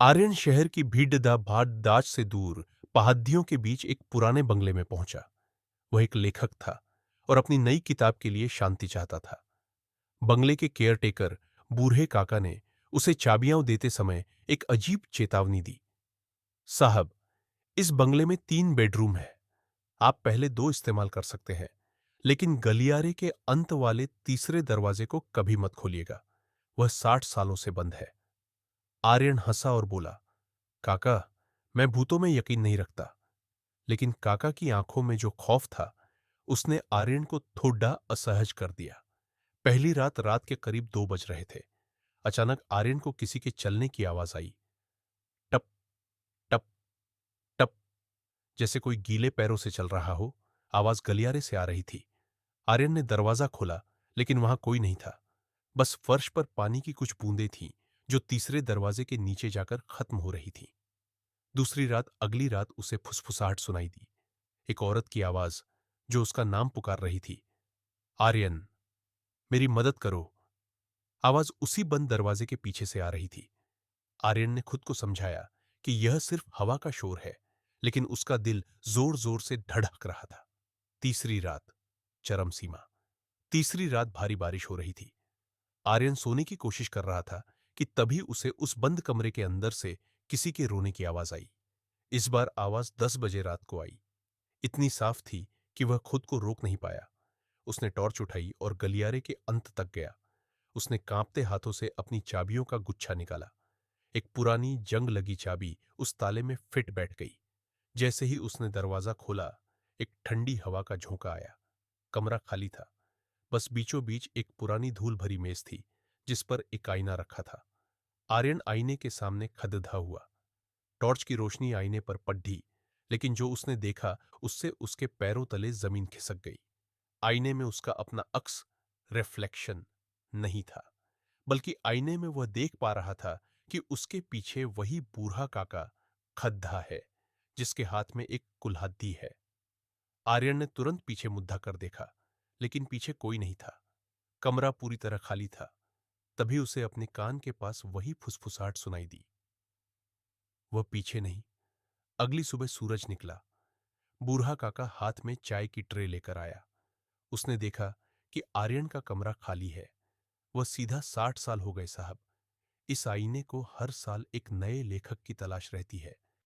आर्यन शहर की भीड़ भाड़ से दूर पहाड़ियों के बीच एक पुराने बंगले में पहुंचा। वह एक लेखक था और अपनी नई किताब के लिए शांति चाहता था। बंगले के केयरटेकर बूढ़े काका ने उसे चाबियां देते समय एक अजीब चेतावनी दी। साहब, इस बंगले में 3 बेडरूम है। आप पहले 2 इस्तेमाल कर सकते हैं, लेकिन गलियारे के अंत वाले तीसरे दरवाजे को कभी मत खोलिएगा। वह 60 सालों से बंद है। आर्यन हंसा और बोला, काका, मैं भूतों में यकीन नहीं रखता। लेकिन काका की आंखों में जो खौफ था, उसने आर्यन को थोड़ा असहज कर दिया। पहली रात रात के करीब 2 बज रहे थे। अचानक आर्यन को किसी के चलने की आवाज आई। टप टप टप, जैसे कोई गीले पैरों से चल रहा हो। आवाज गलियारे से आ रही थी। आर्यन ने दरवाजा खोला, लेकिन वहां कोई नहीं था। बस फर्श पर पानी की कुछ बूंदें थीं, जो तीसरे दरवाजे के नीचे जाकर खत्म हो रही थीं। दूसरी रात, अगली रात उसे फुसफुसाहट सुनाई दी। एक औरत की आवाज, जो उसका नाम पुकार रही थी। आर्यन, मेरी मदद करो। आवाज उसी बंद दरवाजे के पीछे से आ रही थी। आर्यन ने खुद को समझाया कि यह सिर्फ हवा का शोर है, लेकिन उसका दिल जोर जोर से धड़क रहा था। तीसरी रात, चरम सीमा। तीसरी रात भारी बारिश हो रही थी। आर्यन सोने की कोशिश कर रहा था कि तभी उसे उस बंद कमरे के अंदर से किसी के रोने की आवाज आई। इस बार आवाज 10 बजे रात को आई। इतनी साफ थी कि वह खुद को रोक नहीं पाया। उसने टॉर्च उठाई और गलियारे के अंत तक गया। उसने कांपते हाथों से अपनी चाबियों का गुच्छा निकाला। एक पुरानी जंग लगी चाबी उस ताले में फिट बैठ गई। जैसे ही उसने दरवाजा खोला, एक ठंडी हवा का झोंका आया। कमरा खाली था। बस बीचों बीच एक पुरानी धूल भरी मेज थी, जिस पर एक आईना रखा था। आर्यन आईने के सामने खददा हुआ। टॉर्च की रोशनी आईने पर पड़ी, लेकिन जो उसने देखा, उससे उसके पैरों तले जमीन खिसक गई। आईने में उसका अपना अक्स, रिफ्लेक्शन नहीं था, बल्कि आईने में वह देख पा रहा था कि उसके पीछे वही बूढ़ा काका खद्धा है, जिसके हाथ में एक कुल्हाड़ी है। आर्यन ने तुरंत पीछे मुद्दा कर देखा, लेकिन पीछे कोई नहीं था। कमरा पूरी तरह खाली था। तभी उसे अपने कान के पास वही फुसफुसाहट सुनाई दी। वह पीछे नहीं। अगली सुबह सूरज निकला। बूढ़ा काका हाथ में चाय की ट्रे लेकर आया। उसने देखा कि आर्यन का कमरा खाली है। वह सीधा 60 साल हो गए साहब। इस आईने को हर साल एक नए लेखक की तलाश रहती है।